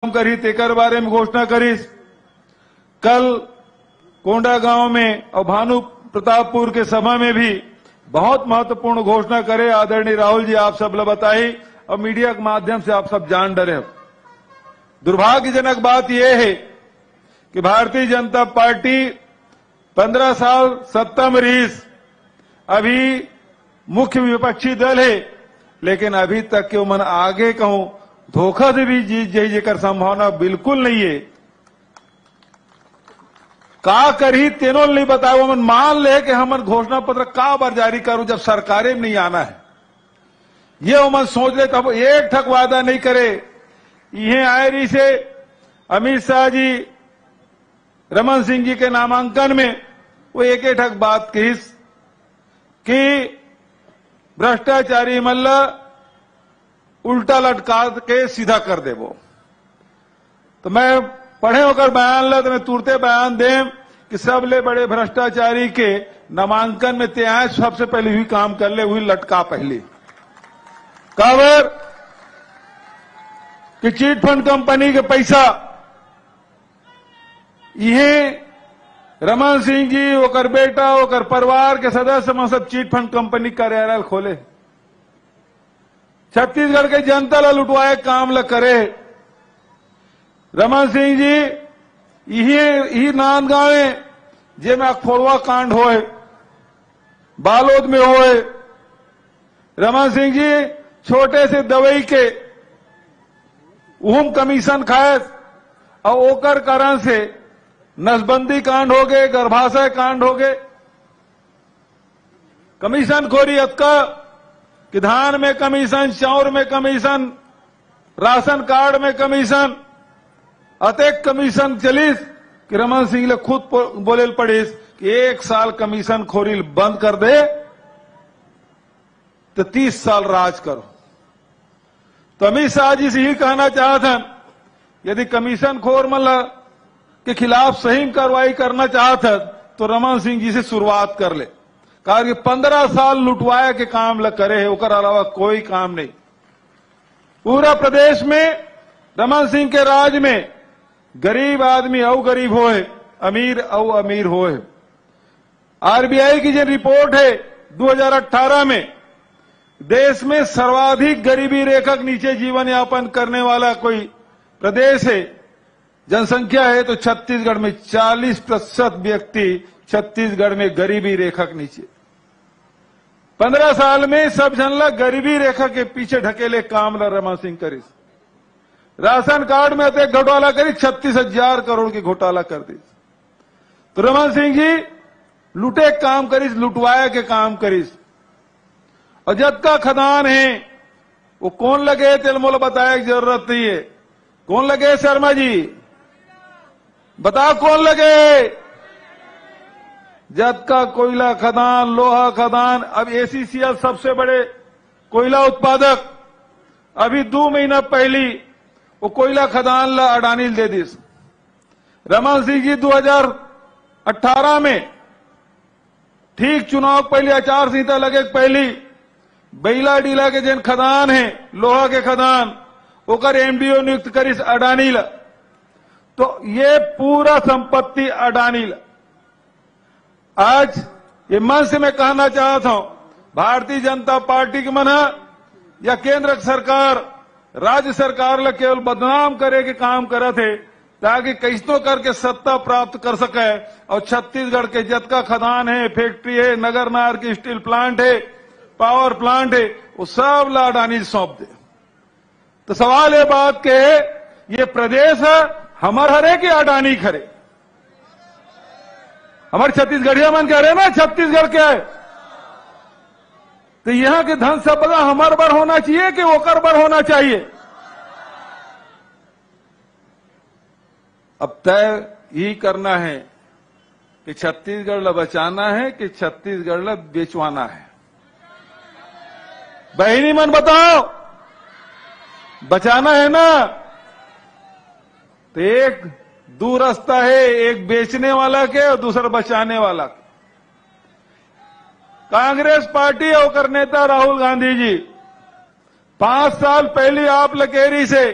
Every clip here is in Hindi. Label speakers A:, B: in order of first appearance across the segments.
A: करी तेकर बारे में घोषणा करीस। कल कोंडा गांव में और भानु प्रतापपुर के सभा में भी बहुत महत्वपूर्ण घोषणा करे आदरणीय राहुल जी आप सब बताई और मीडिया के माध्यम से आप सब जान डरे हो। दुर्भाग्यजनक बात यह है कि भारतीय जनता पार्टी 15 साल सत्ता में रही, अभी मुख्य विपक्षी दल है, लेकिन अभी तक के मन आगे कहूं धोखा से भी जीत जाई जेकर संभावना बिल्कुल नहीं है। का करी तेनो नहीं बताओ, मन मान ले कि हमन घोषणा पत्र का बार जारी करूं जब सरकारें में नहीं आना है। ये मन सोच ले तब एक ठक वादा नहीं करे। ये आए रही से अमित शाह जी रमन सिंह जी के नामांकन में वो एक ठक बात कहीस कि भ्रष्टाचारी मल्ल उल्टा लटका के सीधा कर देवो। तो मैं पढ़े होकर बयान ला तो मैं तुरते बयान दे कि सबले बड़े भ्रष्टाचारी के नामांकन में ते आए सबसे पहले हुई काम कर ले, हुई लटका पहले काबर कि चीट फंड कंपनी के पैसा ये रमन सिंह जी ओकर बेटा ओकर परिवार के सदस्य में सब चीट फंड कंपनी कार्यालय खोले, छत्तीसगढ़ के जनता ला लुटवाए काम ला करे। रमन सिंह जी यही नांदगांव जे में अखोड़वा कांड होए, बालोद में होए। रमन सिंह जी छोटे से दवाई के उहम कमीशन खाए और ओकर कारण से नसबंदी कांड हो गए, गर्भाशय कांड हो गए। कमीशन खोरी अतका कि धान में कमीशन, चाउर में कमीशन, राशन कार्ड में कमीशन, अतेक कमीशन चलीस कि रमन सिंह ले खुद बोले पड़ीस कि 1 साल कमीशन खोरी बंद कर दे तो 30 साल राज करो। तो अमित शाह जी से ही कहना चाहता यदि कमीशन खोर मतलब के खिलाफ सही कार्रवाई करना चाहता तो रमन सिंह जी से शुरुआत कर ले। कहा कि 15 साल लुटवाया के काम ल करे है, ओकर अलावा कोई काम नहीं। पूरा प्रदेश में रमन सिंह के राज में गरीब आदमी और गरीब होए, अमीर और अमीर होए। आरबीआई की जो रिपोर्ट है 2018 में देश में सर्वाधिक गरीबी रेखा के नीचे जीवन यापन करने वाला कोई प्रदेश है, जनसंख्या है तो छत्तीसगढ़ में 40% व्यक्ति छत्तीसगढ़ में गरीबी रेखा के नीचे। 15 साल में सब जनला गरीबी रेखा के पीछे ढकेले काम ला रमन सिंह करी। राशन कार्ड में अतः घोटाला करी, 36,000 करोड़ की घोटाला कर दी। तो रमन सिंह जी लुटे काम करीस, लुटवाया के काम करीस। और जद का खदान है वो कौन लगे तेलमोल बताया की जरूरत नहीं है। कौन लगे शर्मा जी बताओ कौन लगे? जद का कोयला खदान, लोहा खदान। अब एसीसीएल सबसे बड़े कोयला उत्पादक अभी 2 महीना पहली वो कोयला खदान ला अडानी दे दी। रमन सिंह जी 2018 में ठीक चुनाव पहले आचार संहिता लगे पहली बैला डीला के जिन खदान है लोहा के खदान ओकर एमडीओ नियुक्त करिस अडानी ला। तो ये पूरा संपत्ति अडानी ला। आज ये मन से मैं कहना चाहता हूं भारतीय जनता पार्टी के मना या केंद्र सरकार राज्य सरकार ला केवल बदनाम करे के काम करत है ताकि कैसनो करके सत्ता प्राप्त कर सके। और छत्तीसगढ़ के जतका खदान है, फैक्ट्री है, नगर नार की स्टील प्लांट है, पावर प्लांट है, वो सब ला अडानी सौंप दे। तो सवाल ये बात के ये प्रदेश हमर हरे कि अडानी खरे? हमारे छत्तीसगढ़िया मन कह रहे ना छत्तीसगढ़ क्या है, तो यहां के धन संपदा हमार बर होना चाहिए कि ओकर बर होना चाहिए? अब तय ही करना है कि छत्तीसगढ़ ला बचाना है कि छत्तीसगढ़ ला बेचवाना है। बहनी मन बताओ, बचाना है ना? तो एक दो रास्ता है, एक बेचने वाला के और दूसरा बचाने वाला के। कांग्रेस पार्टी और नेता राहुल गांधी जी 5 साल पहले आप लकेरी से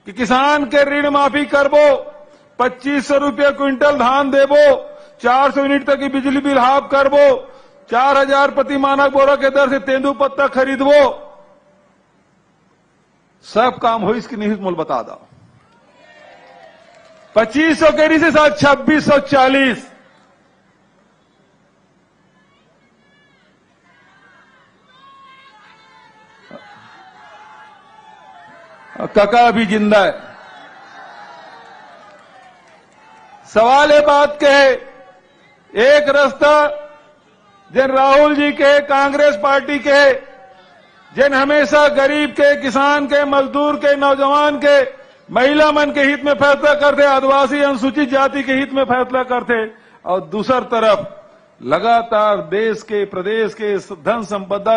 A: कि किसान के ऋण माफी करबो, 2500 रुपये क्विंटल धान देबो, 400 यूनिट तक की बिजली बिल हाफ करबो, 4000 प्रति मानक बोरा के दर से तेंदू पत्ता खरीदबो। सब काम हो इसकी नहीं मोल बता दो। 2500 के से साथ 2640। काका अभी जिंदा है। सवाल ये बात के है, एक रास्ता जिन राहुल जी के, कांग्रेस पार्टी के, जिन हमेशा गरीब के, किसान के, मजदूर के, नौजवान के, महिला मन के हित में फैसला करते, आदिवासी अनुसूचित जाति के हित में फैसला करते, और दूसर तरफ लगातार देश के, प्रदेश के धन संपदा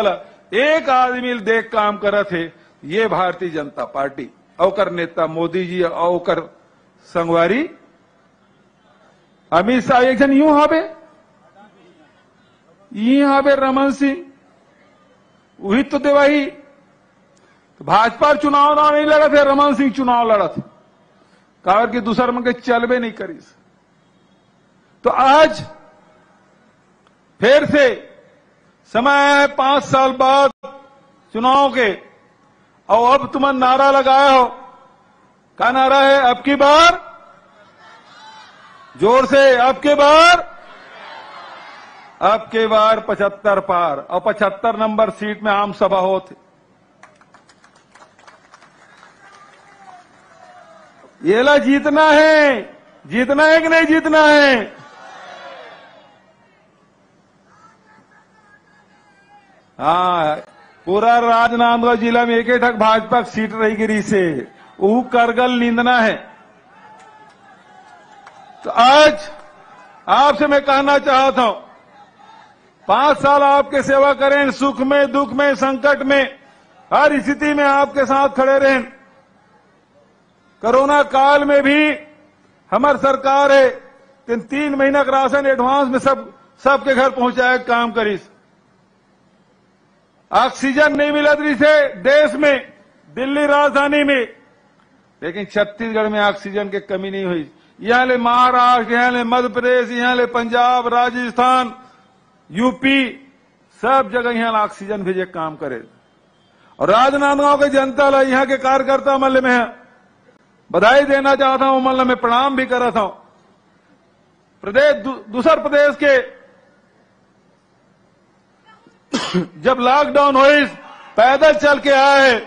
A: एक आदमी देख काम करे थे, ये भारतीय जनता पार्टी औकर नेता मोदी जी औकर संगवारी अमित शाह। एक जन यूं हावे रमन सिंह, वही तो देवाही। तो भाजपा चुनाव ना नहीं लड़ा थे, रमन सिंह चुनाव लड़ा थे, कारण कि दूसर मन के चलबे नहीं करी। तो आज फिर से समय है 5 साल बाद चुनाव के, और अब तुम नारा लगाया हो। क्या नारा है? अब की बार, जोर से, अब की बार 75 पार, और 75 नंबर सीट में आम सभा होती। ये ला जीतना है कि नहीं जीतना है? हाँ, पूरा राजनांदगांव जिला में एक ठक भाजपा की सीट रही गिरी से, वो करगल नींदना है। तो आज आपसे मैं कहना चाहता हूं, 5 साल आपके सेवा करें, सुख में, दुख में, संकट में, हर स्थिति में आपके साथ खड़े रहें। कोरोना काल में भी हमारी सरकार है 3 महीना का राशन एडवांस में सबके घर पहुंचाए काम करी। ऑक्सीजन नहीं मिला से देश में, दिल्ली राजधानी में, लेकिन छत्तीसगढ़ में ऑक्सीजन की कमी नहीं हुई। यहां ले महाराष्ट्र, यहां ले मध्य प्रदेश, यहां ले पंजाब, राजस्थान, यूपी, सब जगह यहां ऑक्सीजन भेजे काम करे। और राजनांदगांव के जनता ला, यहां के कार्यकर्ता मल्ल में बधाई देना चाहता हूं, मल्ल में प्रणाम भी कर रहा हूं। प्रदेश दूसर प्रदेश के जब लॉकडाउन हुई, पैदल चल के आए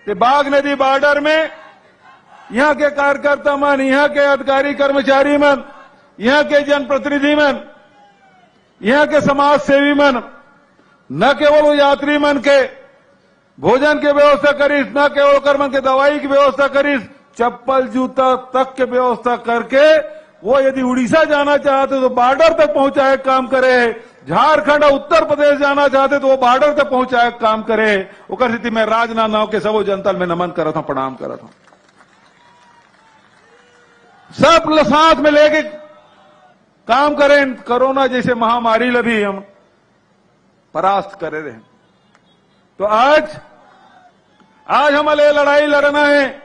A: तो बाघ नदी बॉर्डर में यहां के कार्यकर्ता मन, यहां के अधिकारी कर्मचारी मन, यहां के जनप्रतिनिधि मन, यहां के समाज सेवी मन, न केवल यात्री मन के भोजन के व्यवस्था करीस, न केवल कर मन के दवाई की व्यवस्था करीस, चप्पल जूता तक के व्यवस्था करके वो यदि उड़ीसा जाना चाहते तो बॉर्डर तक पहुंचाए काम करे। झारखंड और उत्तर प्रदेश जाना चाहते तो वो बॉर्डर तक पहुंचाए काम करे। उकर स्थिति में राजनांदगांव के सबो जनता में नमन करत हूं, प्रणाम करत हूं। सब साथ में लेके काम करें, कोरोना जैसे महामारी ला भी हम परास्त करे रहे। तो आज हमें लड़ाई लड़ना है।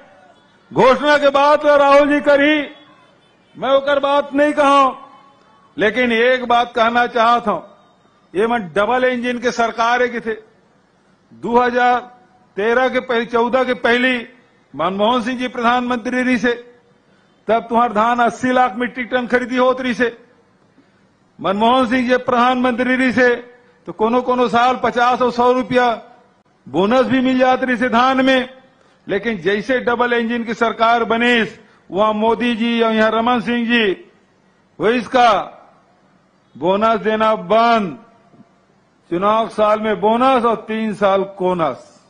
A: घोषणा के बाद राहुल जी करी, मैं ओकर बात नहीं कहा, लेकिन एक बात कहना चाहता हूं, ये मैं डबल इंजन के सरकार है कि थे 2013 के पहले 14 के पहली मनमोहन सिंह जी प्रधानमंत्री रही से, तब तुम्हार धान 80 लाख मीट्रिक टन खरीदी होत रही से। मनमोहन सिंह जी प्रधानमंत्री रही से तो कोनो साल 50 और 100 रुपया बोनस भी मिल जाती रही से धान में। लेकिन जैसे डबल इंजन की सरकार बनी, वहां मोदी जी और यहां रमन सिंह जी वो इसका बोनस देना बंद। चुनाव साल में बोनस और 3 साल कोनस।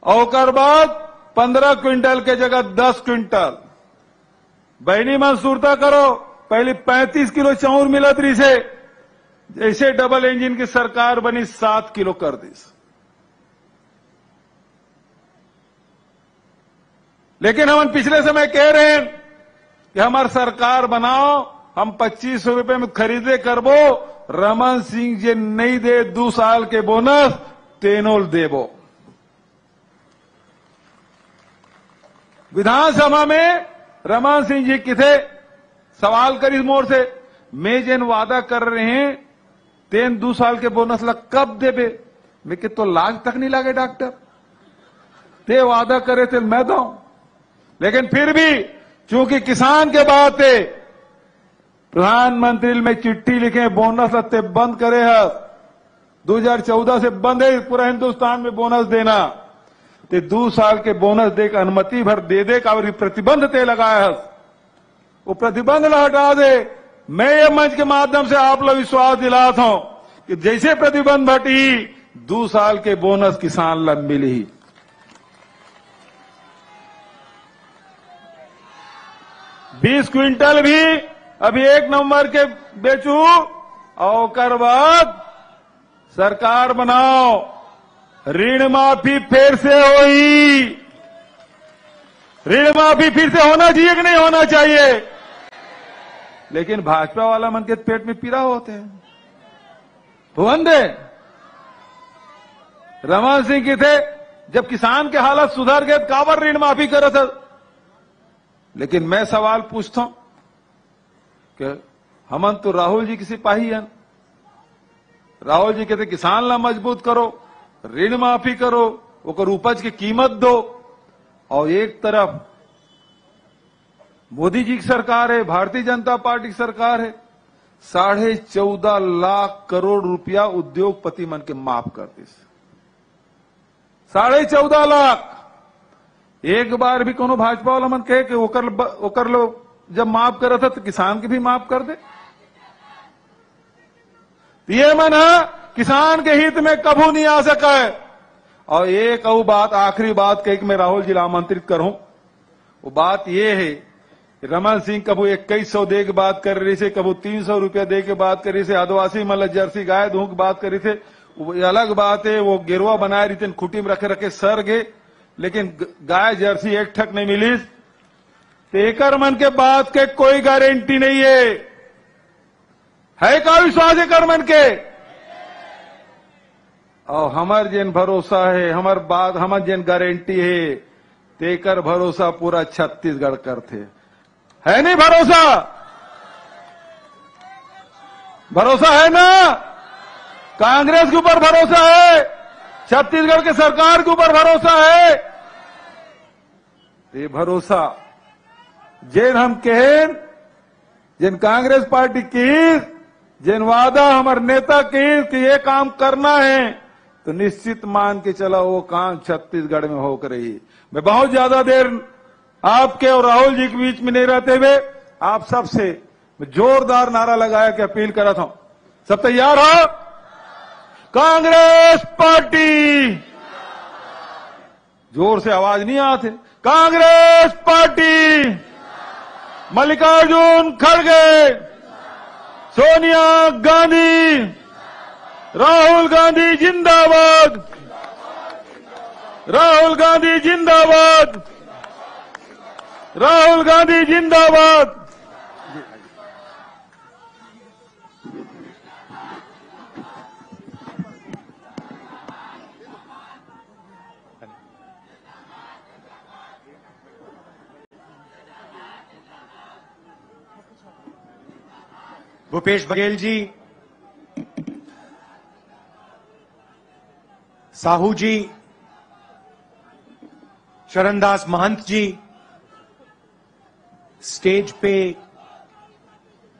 A: और बाद 15 क्विंटल के जगह 10 क्विंटल। बहनी मन सुरता करो, पहले 35 किलो चाउर मिलत रही से, जैसे डबल इंजन की सरकार बनी 7 किलो कर दी। लेकिन हम पिछले समय कह रहे हैं कि हमारी सरकार बनाओ, हम 2500 रुपए में खरीदे करबो, रमन सिंह जी नहीं दे 2 साल के बोनस तेनोल देबो। विधानसभा में रमन सिंह जी किथे सवाल करी मोर से, मैं जेन वादा कर रहे हैं तेन 2 साल के बोनस लग कब देबे। मैं कि तो लाज तक नहीं लागे डॉक्टर, ते वादा करे थे मैं दूं। लेकिन फिर भी चूंकि किसान के बात है, प्रधानमंत्री में चिट्ठी लिखे बोनस लगते बंद करे है। 2014 से बंद है पूरा हिंदुस्तान में बोनस देना, ते 2 साल के बोनस दे के अनुमति भर दे का प्रतिबंध ते लगाया है, वो प्रतिबंध न हटा दे। मैं ये मंच के माध्यम से आप लोग विश्वास दिलाता हूं कि जैसे प्रतिबंध हटी 2 साल के बोनस किसान लब मिली। 20 क्विंटल भी अभी 1 नवंबर के बेचू और कर बाद सरकार बनाओ, ऋण माफी फिर से होई। ऋण माफी फिर से होना चाहिए कि नहीं होना चाहिए? लेकिन भाजपा वाला मन के पेट में पीड़ा होते हैं। भुवंदे रमन सिंह की थे जब किसान के हालत सुधर गए काबर ऋण माफी करे थे। लेकिन मैं सवाल पूछता हूं कि हमन तो राहुल जी की सिपाही हैं। राहुल जी कहते किसान ला मजबूत करो, ऋण माफी करो, ओकर उपज की कीमत दो, और एक तरफ मोदी जी की सरकार है, भारतीय जनता पार्टी की सरकार है, 14.5 लाख करोड़ रुपया उद्योगपति मन के माफ कर दी। 14.5 लाख। एक बार भी कोनो भाजपा वाला मन कहे कि ओकर लो जब माफ करे था तो किसान के भी माफ कर दे। ये मन है किसान के हित में कभू नहीं आ सका है। और एक और बात, आखिरी बात कही कि मैं राहुल जी आमंत्रित करूं, वो बात ये है रमन सिंह कबू 2100 दे के बात कर रही थे, कबू 300 रुपया दे के बात कर रही थे, आदिवासी मतलब जर्सी गाय दूं की बात कर रही थे। वो अलग बात है, वो गिरवा बनाए रही थी खुटी में रखे रखे सर गए, लेकिन गाय जर्सी एक ठक नहीं मिली। तेकर मन के बात के कोई गारंटी नहीं है का विश्वास है कर मन के? और हमार जेन भरोसा है, हमार बात हमार जेन गारंटी है, तेकर भरोसा पूरा छत्तीसगढ़ करते है नहीं भरोसा? भरोसा है ना? कांग्रेस के ऊपर भरोसा है, छत्तीसगढ़ के सरकार के ऊपर भरोसा है। ये भरोसा जेन हम कहें, जिन कांग्रेस पार्टी की जिन वादा हमारे नेता की कि ये काम करना है, तो निश्चित मान के चला वो काम छत्तीसगढ़ में होकर रही। मैं बहुत ज्यादा देर आपके और राहुल जी के बीच में नहीं रहते हुए आप सबसे जोरदार नारा लगाया कि अपील करा था। सब तैयार हो? कांग्रेस पार्टी, जोर से आवाज नहीं आते। कांग्रेस पार्टी, मल्लिकार्जुन खड़गे, सोनिया गांधी, राहुल गांधी जिंदाबाद, राहुल गांधी जिंदाबाद, राहुल गांधी जिंदाबाद।
B: भूपेश बघेल जी, साहू जी, चरणदास महंत जी, स्टेज पे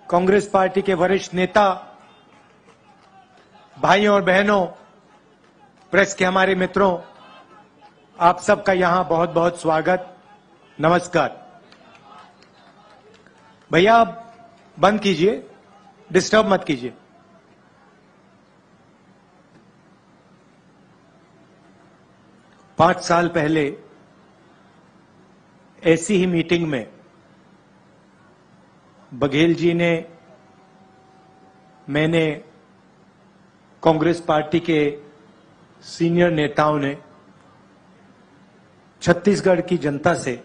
B: कांग्रेस पार्टी के वरिष्ठ नेता, भाइयों और बहनों, प्रेस के हमारे मित्रों, आप सबका यहां बहुत बहुत स्वागत, नमस्कार। भैया आप बंद कीजिए, डिस्टर्ब मत कीजिए। पांच साल पहले ऐसी ही मीटिंग में बघेल जी ने, मैंने, कांग्रेस पार्टी के सीनियर नेताओं ने छत्तीसगढ़ की जनता से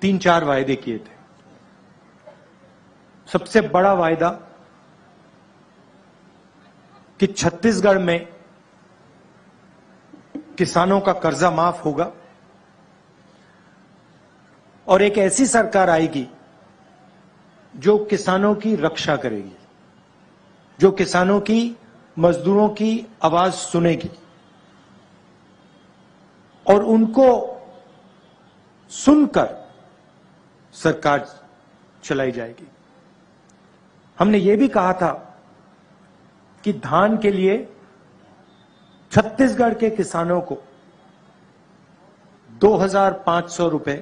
B: 3-4 वायदे किए थे। सबसे बड़ा वायदा कि छत्तीसगढ़ में किसानों का कर्जा माफ होगा, और एक ऐसी सरकार आएगी जो किसानों की रक्षा करेगी, जो किसानों की, मजदूरों की आवाज सुनेगी और उनको सुनकर सरकार चलाई जाएगी। हमने ये भी कहा था कि धान के लिए छत्तीसगढ़ के किसानों को 2,500 रुपए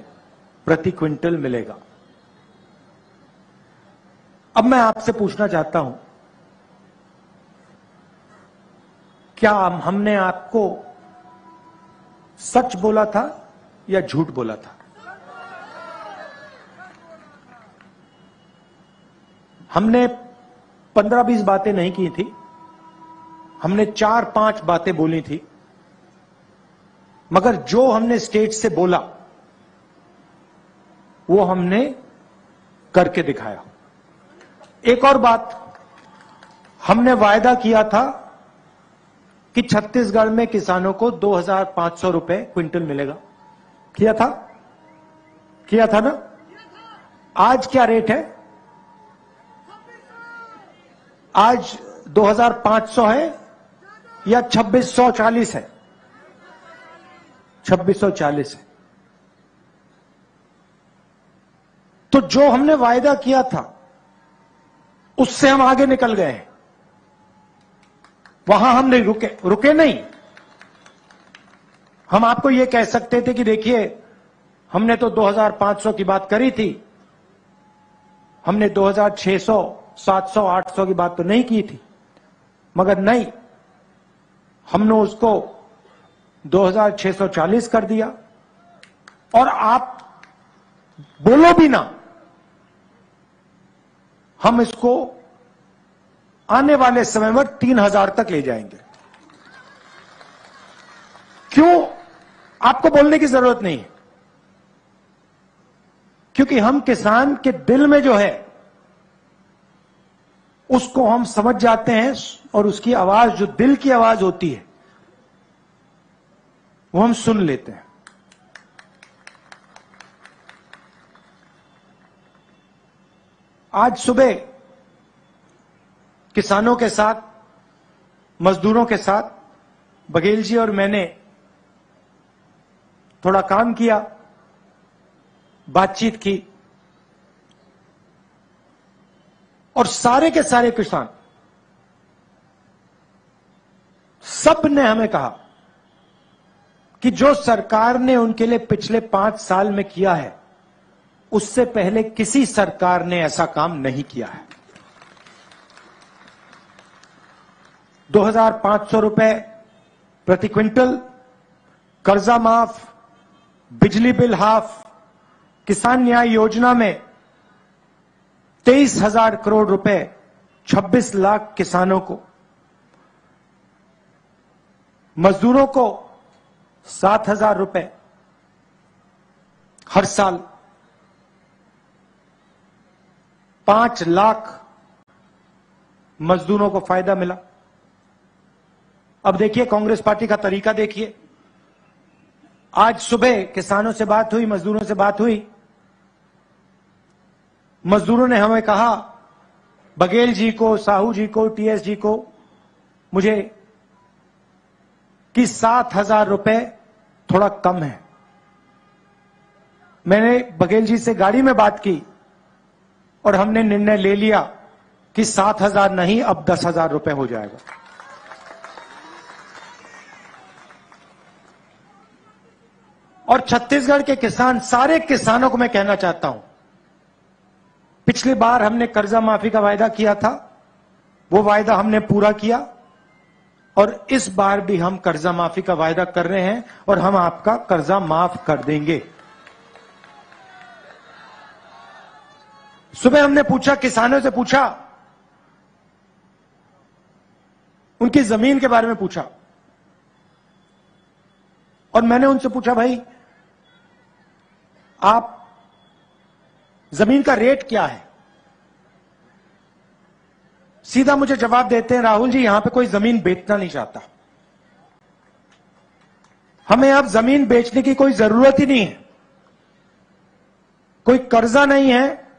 B: प्रति क्विंटल मिलेगा। अब मैं आपसे पूछना चाहता हूं, क्या हमने आपको सच बोला था या झूठ बोला था? हमने 15-20 बातें नहीं की थी, हमने 4-5 बातें बोली थी, मगर जो हमने स्टेट से बोला वो हमने करके दिखाया। एक और बात, हमने वायदा किया था कि छत्तीसगढ़ में किसानों को 2,500 रुपए क्विंटल मिलेगा। किया था ना? आज क्या रेट है? आज 2,500 है या 2,640 है? 2,640 है। तो जो हमने वायदा किया था उससे हम आगे निकल गए हैं। वहां हम नहीं रुके नहीं। हम आपको यह कह सकते थे कि देखिए, हमने तो 2,500 की बात करी थी, हमने 2,600, 700, 800 की बात तो नहीं की थी, मगर नहीं, हमने उसको 2,640 कर दिया। और आप बोलो भी ना, हम इसको आने वाले समय में 3,000 तक ले जाएंगे। क्यों? आपको बोलने की जरूरत नहीं है, क्योंकि हम किसान के दिल में जो है उसको हम समझ जाते हैं और उसकी आवाज, जो दिल की आवाज होती है, वो हम सुन लेते हैं। आज सुबह किसानों के साथ, मजदूरों के साथ बघेल जी और मैंने थोड़ा काम किया, बातचीत की, और सारे के सारे किसान, सब ने हमें कहा कि जो सरकार ने उनके लिए पिछले 5 साल में किया है, उससे पहले किसी सरकार ने ऐसा काम नहीं किया है। 2,500 रुपए प्रति क्विंटल, कर्जा माफ, बिजली बिल हाफ, किसान न्याय योजना में 23,000 करोड़ रुपए 26 लाख किसानों को, मजदूरों को 7,000 रुपए हर साल, 5 लाख मजदूरों को फायदा मिला। अब देखिए कांग्रेस पार्टी का तरीका देखिए। आज सुबह किसानों से बात हुई, मजदूरों से बात हुई, मजदूरों ने हमें कहा, बघेल जी को, साहू जी को, टीएस जी को, मुझे कि 7,000 रुपए थोड़ा कम है। मैंने बघेल जी से गाड़ी में बात की और हमने निर्णय ले लिया कि 7,000 नहीं, अब 10,000 रुपए हो जाएगा। और छत्तीसगढ़ के किसान, सारे किसानों को मैं कहना चाहता हूं, पिछली बार हमने कर्जा माफी का वायदा किया था, वो वायदा हमने पूरा किया, और इस बार भी हम कर्जा माफी का वायदा कर रहे हैं और हम आपका कर्जा माफ कर देंगे। सुबह हमने पूछा, किसानों से पूछा, उनकी जमीन के बारे में पूछा, और मैंने उनसे पूछा, भाई आप जमीन का रेट क्या है? सीधा मुझे जवाब देते हैं, राहुल जी यहां पे कोई जमीन बेचना नहीं चाहता, हमें अब जमीन बेचने की कोई जरूरत ही नहीं है, कोई कर्जा नहीं है,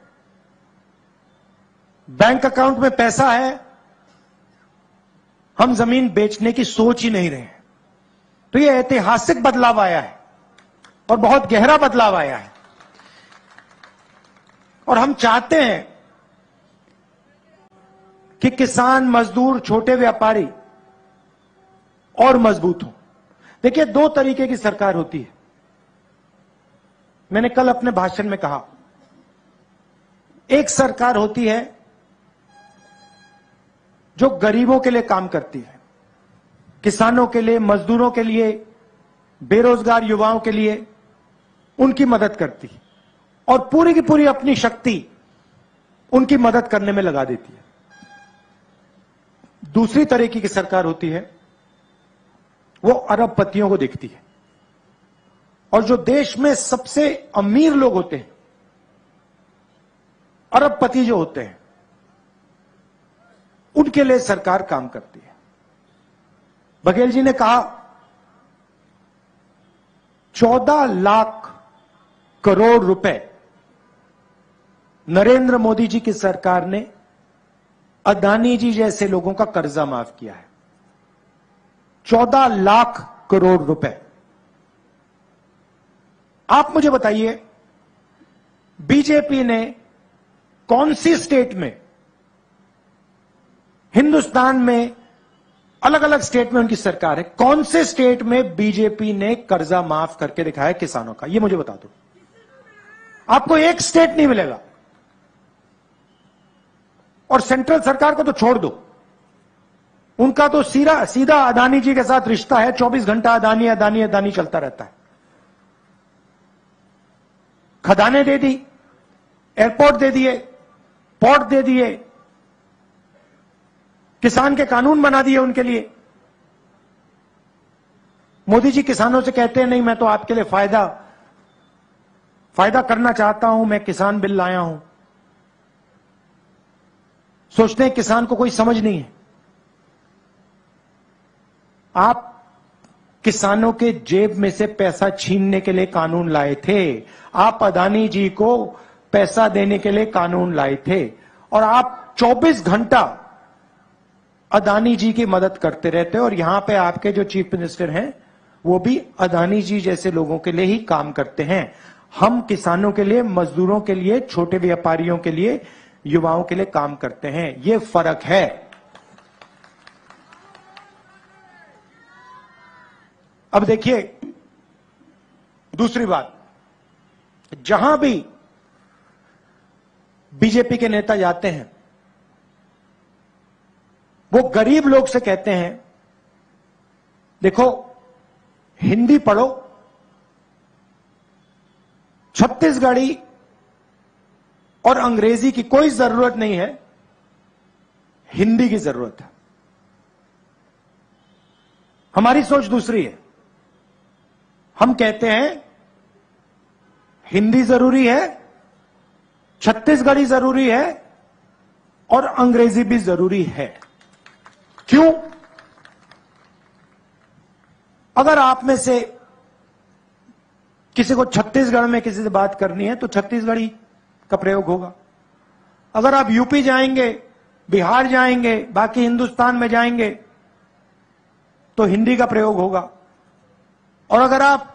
B: बैंक अकाउंट में पैसा है, हम जमीन बेचने की सोच ही नहीं रहे हैं। तो यह ऐतिहासिक बदलाव आया है और बहुत गहरा बदलाव आया है। और हम चाहते हैं कि किसान, मजदूर, छोटे व्यापारी और मजबूत हो। देखिए, दो तरीके की सरकार होती है। मैंने कल अपने भाषण में कहा, एक सरकार होती है जो गरीबों के लिए काम करती है, किसानों के लिए, मजदूरों के लिए, बेरोजगार युवाओं के लिए उनकी मदद करती है और पूरी की पूरी अपनी शक्ति उनकी मदद करने में लगा देती है। दूसरी तरीके की सरकार होती है, वो अरबपतियों को देखती है और जो देश में सबसे अमीर लोग होते हैं, अरबपति जो होते हैं, उनके लिए सरकार काम करती है। बघेल जी ने कहा 14 लाख करोड़ रुपए नरेंद्र मोदी जी की सरकार ने अदानी जी जैसे लोगों का कर्जा माफ किया है। 14 लाख करोड़ रुपए। आप मुझे बताइए, बीजेपी ने कौन सी स्टेट में, हिंदुस्तान में अलग अलग स्टेट में उनकी सरकार है, कौन से स्टेट में बीजेपी ने कर्जा माफ करके दिखाया किसानों का? ये मुझे बता दो। आपको एक स्टेट नहीं मिलेगा। और सेंट्रल सरकार को तो छोड़ दो, उनका तो सीधा अदानी जी के साथ रिश्ता है। 24 घंटा अदानी अदानी अदानी चलता रहता है। खदानें दे दी, एयरपोर्ट दे दिए, पोर्ट दे दिए, किसान के कानून बना दिए उनके लिए। मोदी जी किसानों से कहते हैं, नहीं मैं तो आपके लिए फायदा करना चाहता हूं, मैं किसान बिल लाया हूं। सोचते हैं किसान को कोई समझ नहीं है। आप किसानों के जेब में से पैसा छीनने के लिए कानून लाए थे। आप अदानी जी को पैसा देने के लिए कानून लाए थे और आप 24 घंटा अदानी जी की मदद करते रहते हैं। और यहां पे आपके जो चीफ मिनिस्टर हैं वो भी अदानी जी जैसे लोगों के लिए ही काम करते हैं। हम किसानों के लिए, मजदूरों के लिए, छोटे व्यापारियों के लिए, युवाओं के लिए काम करते हैं। ये फर्क है। अब देखिए दूसरी बात, जहां भी बीजेपी के नेता जाते हैं वो गरीब लोग से कहते हैं, देखो हिंदी पढ़ो, छत्तीसगढ़ी और अंग्रेजी की कोई जरूरत नहीं है, हिंदी की जरूरत है। हमारी सोच दूसरी है। हम कहते हैं हिंदी जरूरी है, छत्तीसगढ़ी जरूरी है और अंग्रेजी भी जरूरी है। क्यों? अगर आप में से किसी को छत्तीसगढ़ में किसी से बात करनी है तो छत्तीसगढ़ी का प्रयोग होगा। अगर आप यूपी जाएंगे, बिहार जाएंगे, बाकी हिंदुस्तान में जाएंगे तो हिंदी का प्रयोग होगा। और अगर आप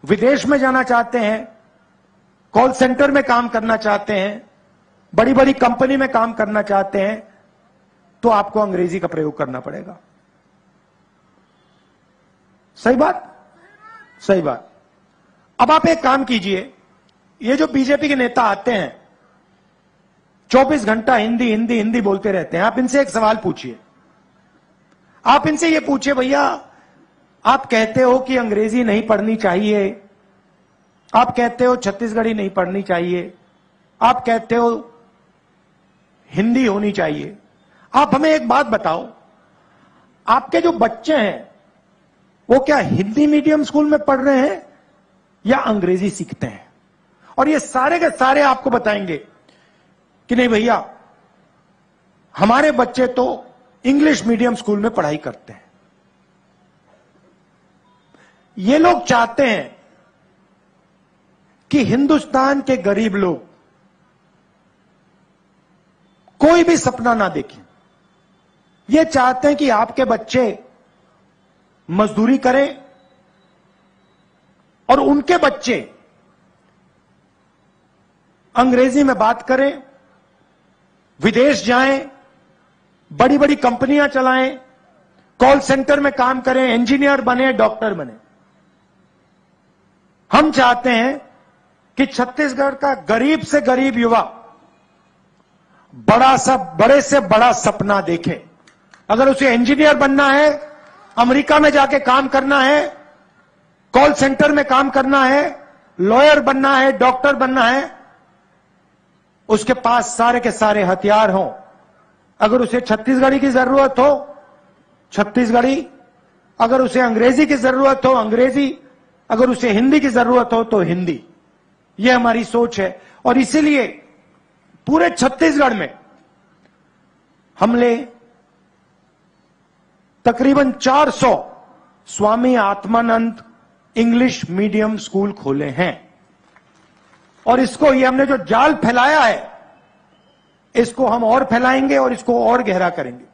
B: विदेश में जाना चाहते हैं, कॉल सेंटर में काम करना चाहते हैं, बड़ी बड़ी कंपनी में काम करना चाहते हैं, तो आपको अंग्रेजी का प्रयोग करना पड़ेगा। सही बात? सही बात। अब आप एक काम कीजिए, ये जो बीजेपी के नेता आते हैं 24 घंटा हिंदी हिंदी हिंदी बोलते रहते हैं, आप इनसे एक सवाल पूछिए। आप इनसे ये पूछिए, भैया आप कहते हो कि अंग्रेजी नहीं पढ़नी चाहिए, आप कहते हो छत्तीसगढ़ी नहीं पढ़नी चाहिए, आप कहते हो हिंदी होनी चाहिए, आप हमें एक बात बताओ, आपके जो बच्चे हैं वो क्या हिंदी मीडियम स्कूल में पढ़ रहे हैं या अंग्रेजी सीखते हैं? और ये सारे के सारे आपको बताएंगे कि नहीं भैया हमारे बच्चे तो इंग्लिश मीडियम स्कूल में पढ़ाई करते हैं। ये लोग चाहते हैं कि हिंदुस्तान के गरीब लोग कोई भी सपना ना देखें। ये चाहते हैं कि आपके बच्चे मजदूरी करें और उनके बच्चे अंग्रेजी में बात करें, विदेश जाएं, बड़ी बड़ी कंपनियां चलाएं, कॉल सेंटर में काम करें, इंजीनियर बने, डॉक्टर बने। हम चाहते हैं कि छत्तीसगढ़ का गरीब से गरीब युवा बड़े से बड़ा सपना देखे। अगर उसे इंजीनियर बनना है, अमेरिका में जाके काम करना है, कॉल सेंटर में काम करना है, लॉयर बनना है, डॉक्टर बनना है, उसके पास सारे के सारे हथियार हों। अगर उसे छत्तीसगढ़ी की जरूरत हो, छत्तीसगढ़ी, अगर उसे अंग्रेजी की जरूरत हो, अंग्रेजी, अगर उसे हिंदी की जरूरत हो तो हिंदी। यह हमारी सोच है और इसीलिए पूरे छत्तीसगढ़ में हमने तकरीबन 400 Swami Atmanand English medium school खोले हैं और इसको, ये हमने जो जाल फैलाया है, इसको हम और फैलाएंगे और इसको और गहरा करेंगे।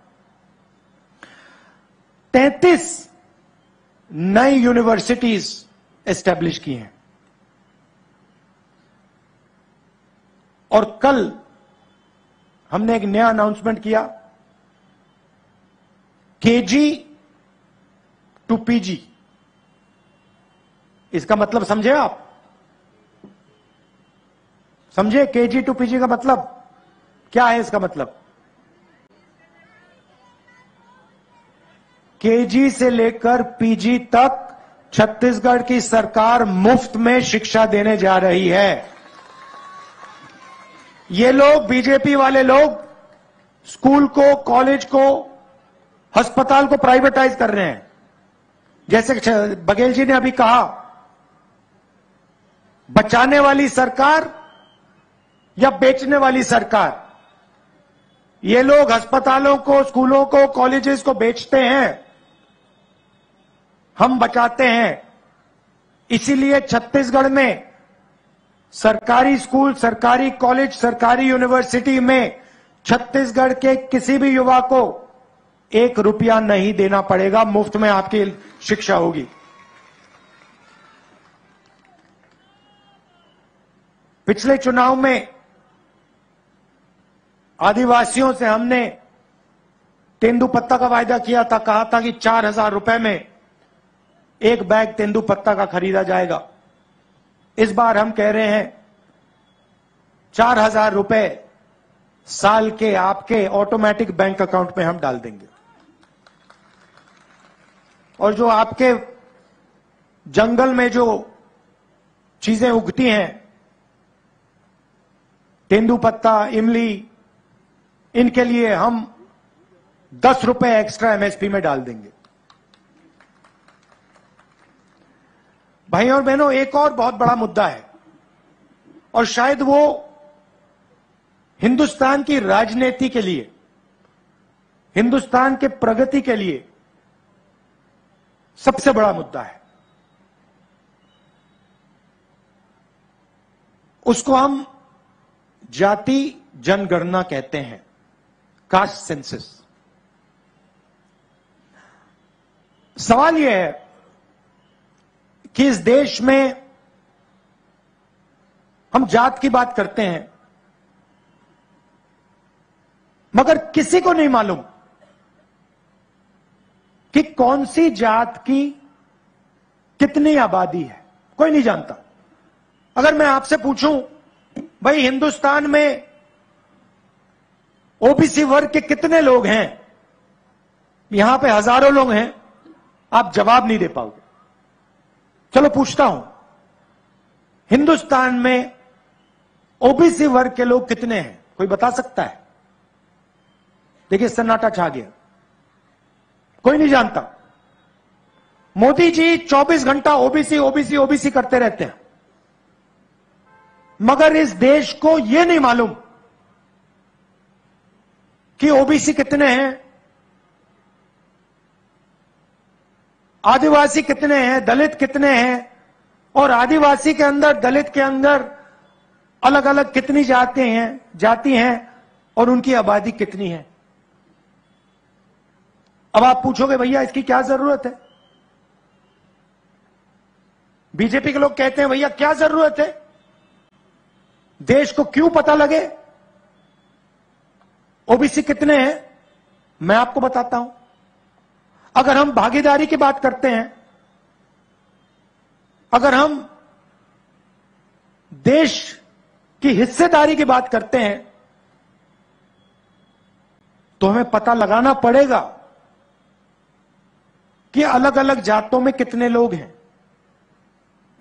B: 33 नई यूनिवर्सिटीज एस्टेब्लिश की हैं और कल हमने एक नया अनाउंसमेंट किया, केजी टू पीजी। इसका मतलब समझे आप? समझे केजी टू पीजी का मतलब क्या है? इसका मतलब केजी से लेकर पीजी तक छत्तीसगढ़ की सरकार मुफ्त में शिक्षा देने जा रही है। ये लोग, बीजेपी वाले लोग, स्कूल को, कॉलेज को, अस्पताल को प्राइवेटाइज कर रहे हैं। जैसे बघेल जी ने अभी कहा, बचाने वाली सरकार या बेचने वाली सरकार? ये लोग अस्पतालों को, स्कूलों को, कॉलेजेस को बेचते हैं, हम बचाते हैं। इसीलिए छत्तीसगढ़ में सरकारी स्कूल, सरकारी कॉलेज, सरकारी यूनिवर्सिटी में छत्तीसगढ़ के किसी भी युवा को 1 रुपया नहीं देना पड़ेगा, मुफ्त में आपकी शिक्षा होगी। पिछले चुनाव में आदिवासियों से हमने तेंदुपत्ता का वायदा किया था, कहा था कि 4,000 रुपए में 1 बैग तेंदुपत्ता का खरीदा जाएगा। इस बार हम कह रहे हैं 4,000 रुपए साल के आपके ऑटोमेटिक बैंक अकाउंट में हम डाल देंगे और जो आपके जंगल में जो चीजें उगती हैं, तेंदुपत्ता, इमली, इनके लिए हम 10 रुपए एक्स्ट्रा एमएसपी में डाल देंगे। भाइयों और बहनों, एक और बहुत बड़ा मुद्दा है और शायद वो हिंदुस्तान की राजनीति के लिए, हिंदुस्तान के प्रगति के लिए सबसे बड़ा मुद्दा है। उसको हम जाति जनगणना कहते हैं, कास्ट सेंसस। सवाल यह है कि इस देश में हम जात की बात करते हैं, मगर किसी को नहीं मालूम कि कौन सी जात की कितनी आबादी है। कोई नहीं जानता। अगर मैं आपसे पूछूं, भाई हिंदुस्तान में ओबीसी वर्ग के कितने लोग हैं, यहां पे हजारों लोग हैं, आप जवाब नहीं दे पाओगे। चलो पूछता हूं, हिंदुस्तान में ओबीसी वर्ग के लोग कितने हैं? कोई बता सकता है? देखिए सन्नाटा छा गया, कोई नहीं जानता। मोदी जी 24 घंटा ओबीसी ओबीसी ओबीसी करते रहते हैं, मगर इस देश को यह नहीं मालूम कि ओबीसी कितने हैं, आदिवासी कितने हैं, दलित कितने हैं, और आदिवासी के अंदर, दलित के अंदर अलग अलग कितनी जाति हैं और उनकी आबादी कितनी है। अब आप पूछोगे भैया इसकी क्या जरूरत है। बीजेपी के लोग कहते हैं भैया क्या जरूरत है, देश को क्यों पता लगे ओबीसी कितने हैं। मैं आपको बताता हूं, अगर हम भागीदारी की बात करते हैं, अगर हम देश की हिस्सेदारी की बात करते हैं, तो हमें पता लगाना पड़ेगा कि अलग अलग जातों में कितने लोग हैं।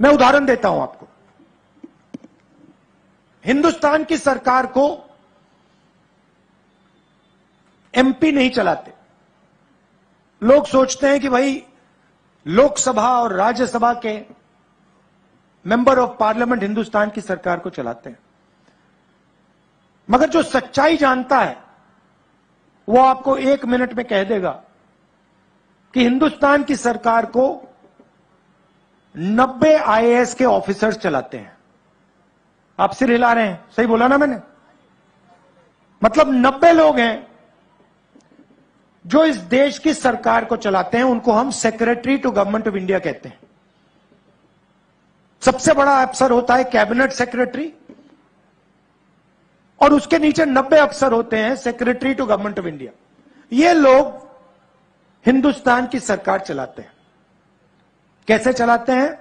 B: मैं उदाहरण देता हूं आपको। हिंदुस्तान की सरकार को एमपी नहीं चलाते। लोग सोचते हैं कि भाई लोकसभा और राज्यसभा के मेंबर ऑफ पार्लियामेंट हिंदुस्तान की सरकार को चलाते हैं, मगर जो सच्चाई जानता है वो आपको 1 मिनट में कह देगा कि हिंदुस्तान की सरकार को 90 आईएएस के ऑफिसर्स चलाते हैं। आप सिर हिला रहे हैं, सही बोला ना मैंने। मतलब 90 लोग हैं जो इस देश की सरकार को चलाते हैं। उनको हम secretary to government of India कहते हैं। सबसे बड़ा अफसर होता है कैबिनेट सेक्रेटरी, और उसके नीचे 90 अफसर होते हैं secretary to government of India. ये लोग हिंदुस्तान की सरकार चलाते हैं। कैसे चलाते हैं?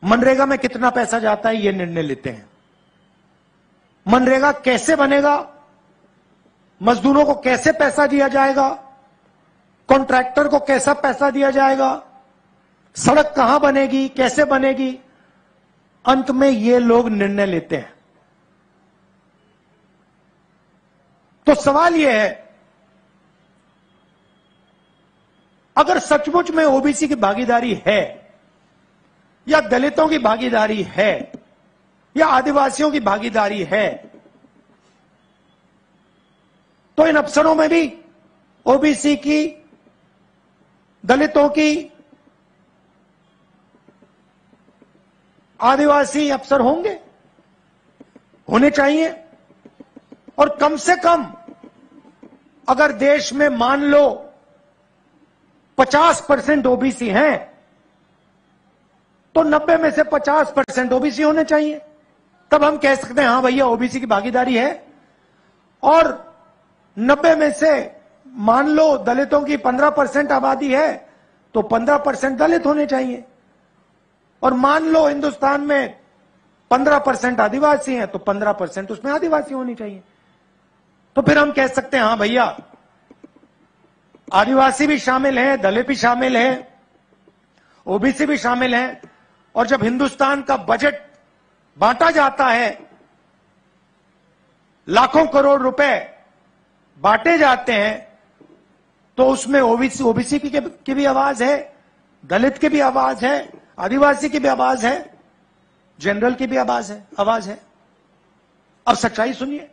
B: मनरेगा में कितना पैसा जाता है ये निर्णय लेते हैं। मनरेगा कैसे बनेगा, मजदूरों को कैसे पैसा दिया जाएगा, कॉन्ट्रैक्टर को कैसा पैसा दिया जाएगा, सड़क कहां बनेगी, कैसे बनेगी, अंत में ये लोग निर्णय लेते हैं। तो सवाल यह है, अगर सचमुच में ओबीसी की भागीदारी है, या दलितों की भागीदारी है, या आदिवासियों की भागीदारी है, तो इन अफसरों में भी ओबीसी की, दलितों की, आदिवासी अफसर होने चाहिए। और कम से कम अगर देश में मान लो 50% ओबीसी हैं, तो 90 में से 50% ओबीसी होने चाहिए। तब हम कह सकते हैं हां भैया ओबीसी की भागीदारी है। और 90 में से मान लो दलितों की 15% आबादी है, तो 15% दलित होने चाहिए। और मान लो हिंदुस्तान में 15% आदिवासी हैं, तो 15% उसमें आदिवासी होनी चाहिए। तो फिर हम कह सकते हैं हां भैया आदिवासी भी शामिल हैं, दलित भी शामिल हैं, ओबीसी भी शामिल हैं। और जब हिंदुस्तान का बजट बांटा जाता है, लाखों करोड़ रुपए बांटे जाते हैं, तो उसमें ओबीसी की भी आवाज है, दलित की भी आवाज है, आदिवासी की भी आवाज है, जनरल की भी आवाज है। अब सच्चाई सुनिए,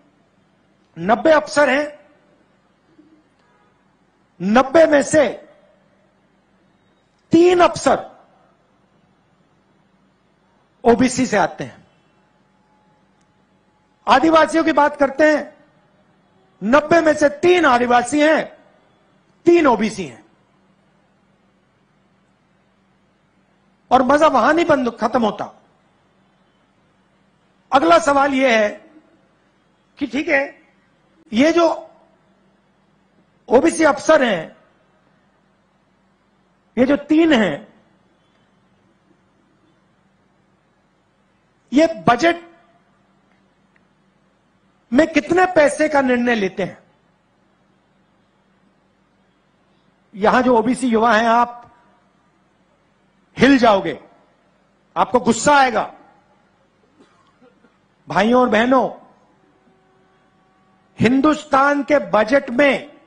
B: 90 अफसर हैं, 90 में से 3 अफसर ओबीसी से आते हैं। आदिवासियों की बात करते हैं, 90 में से 3 आदिवासी हैं, 3 ओबीसी हैं। और मजा वहां नहीं बंद खत्म होता। अगला सवाल यह है कि ठीक है, ये जो ओबीसी अफसर हैं, ये जो 3 हैं, ये बजट में कितने पैसे का निर्णय लेते हैं? यहां जो ओबीसी युवा हैं, आप हिल जाओगे, आपको गुस्सा आएगा। भाइयों और बहनों, हिंदुस्तान के बजट में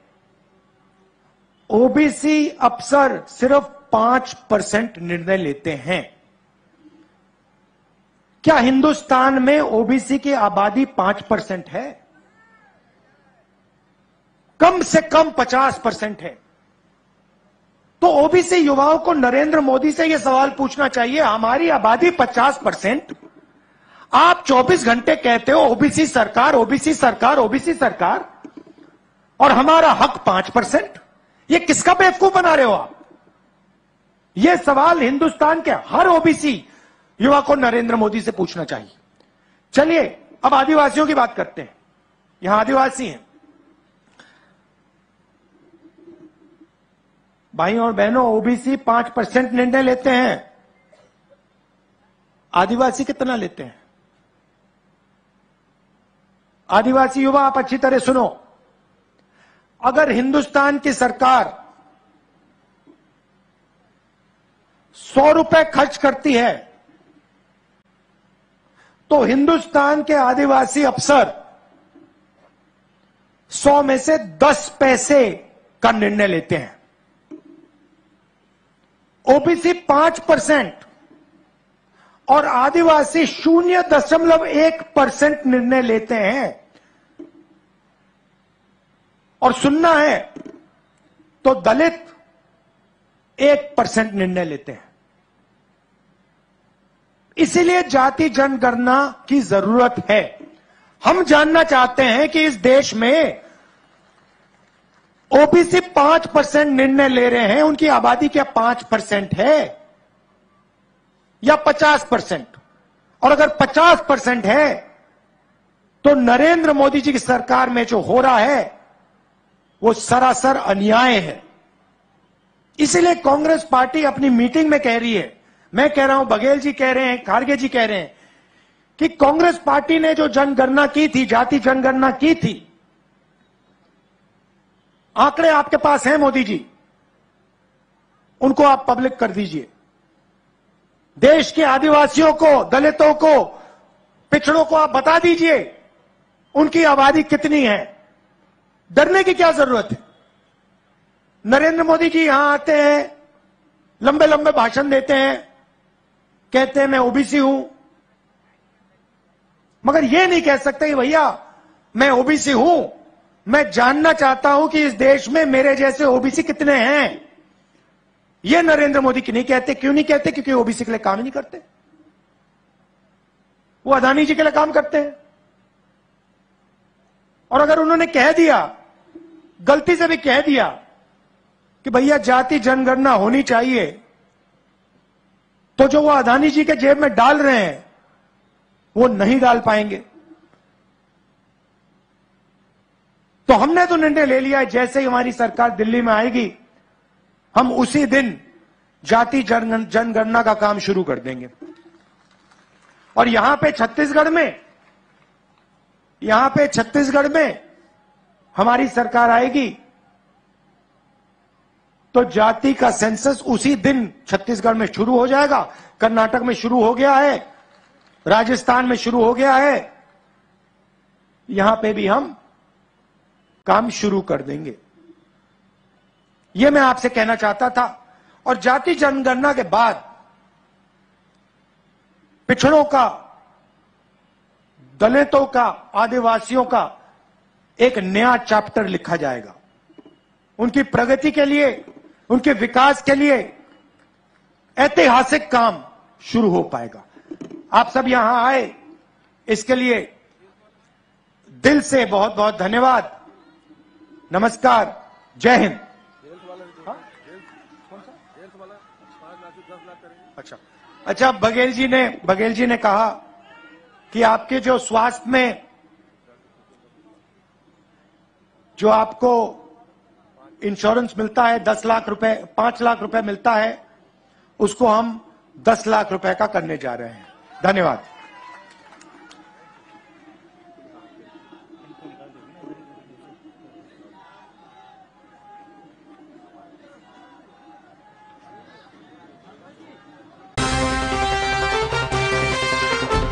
B: ओबीसी अफसर सिर्फ 5% निर्णय लेते हैं। क्या हिंदुस्तान में ओबीसी की आबादी 5% है? कम से कम 50% है। तो ओबीसी युवाओं को नरेंद्र मोदी से यह सवाल पूछना चाहिए, हमारी आबादी 50%, आप 24 घंटे कहते हो ओबीसी सरकार, ओबीसी सरकार, ओबीसी सरकार, और हमारा हक 5%। ये किसका बेवकूफ बना रहे हो आप? यह सवाल हिंदुस्तान के हर ओबीसी युवा को नरेंद्र मोदी से पूछना चाहिए। चलिए अब आदिवासियों की बात करते हैं। यहां आदिवासी हैं, भाइयों और बहनों, ओबीसी 5% निर्णय लेते हैं, आदिवासी कितना लेते हैं? आदिवासी युवा आप अच्छी तरह सुनो, अगर हिंदुस्तान की सरकार 100 रुपए खर्च करती है तो हिंदुस्तान के आदिवासी अफसर 100 में से 10 पैसे का निर्णय लेते हैं। ओबीसी 5% और आदिवासी 0.1% निर्णय लेते हैं। और सुनना है तो दलित 1% निर्णय लेते हैं। इसीलिए जाति जनगणना की जरूरत है। हम जानना चाहते हैं कि इस देश में ओबीसी 5% निर्णय ले रहे हैं, उनकी आबादी क्या 5% है या 50%? और अगर 50% है तो नरेंद्र मोदी जी की सरकार में जो हो रहा है वो सरासर अन्याय है। इसलिए कांग्रेस पार्टी अपनी मीटिंग में कह रही है, मैं कह रहा हूं, बघेल जी कह रहे हैं, खारगे जी कह रहे हैं कि कांग्रेस पार्टी ने जो जनगणना की थी, जाति जनगणना की थी, आंकड़े आपके पास हैं मोदी जी, उनको आप पब्लिक कर दीजिए। देश के आदिवासियों को, दलितों को, पिछड़ों को आप बता दीजिए उनकी आबादी कितनी है। डरने की क्या जरूरत है? नरेंद्र मोदी जी यहां आते हैं, लंबे लंबे भाषण देते हैं, कहते हैं मैं ओबीसी हूं, मगर यह नहीं कह सकते कि भैया मैं ओबीसी हूं, मैं जानना चाहता हूं कि इस देश में मेरे जैसे ओबीसी कितने हैं। यह नरेंद्र मोदी की नहीं कहते। क्यों नहीं कहते? क्योंकि ओबीसी के लिए काम ही नहीं करते, वो अदानी जी के लिए काम करते हैं। और अगर उन्होंने कह दिया, गलती से भी कह दिया कि भैया जाति जनगणना होनी चाहिए, तो जो वो अदानी जी के जेब में डाल रहे हैं वो नहीं डाल पाएंगे। तो हमने तो निर्णय ले लिया है, जैसे ही हमारी सरकार दिल्ली में आएगी हम उसी दिन जाति जनगणना का काम शुरू कर देंगे। और यहां पे छत्तीसगढ़ में हमारी सरकार आएगी तो जाति का सेंसस उसी दिन छत्तीसगढ़ में शुरू हो जाएगा। कर्नाटक में शुरू हो गया है, राजस्थान में शुरू हो गया है, यहां पे भी हम काम शुरू कर देंगे। यह मैं आपसे कहना चाहता था। और जाति जनगणना के बाद पिछड़ों का, दलितों का, आदिवासियों का एक नया चैप्टर लिखा जाएगा। उनकी प्रगति के लिए, उनके विकास के लिए ऐतिहासिक काम शुरू हो पाएगा। आप सब यहां आए, इसके लिए दिल से बहुत बहुत धन्यवाद। नमस्कार, जय हिंद। अच्छा, बघेल जी ने कहा कि आपके जो स्वास्थ्य में जो आपको इंश्योरेंस मिलता है 10 लाख रुपए, 5 लाख रुपए मिलता है, उसको हम 10 लाख रुपए का करने जा रहे हैं। धन्यवाद।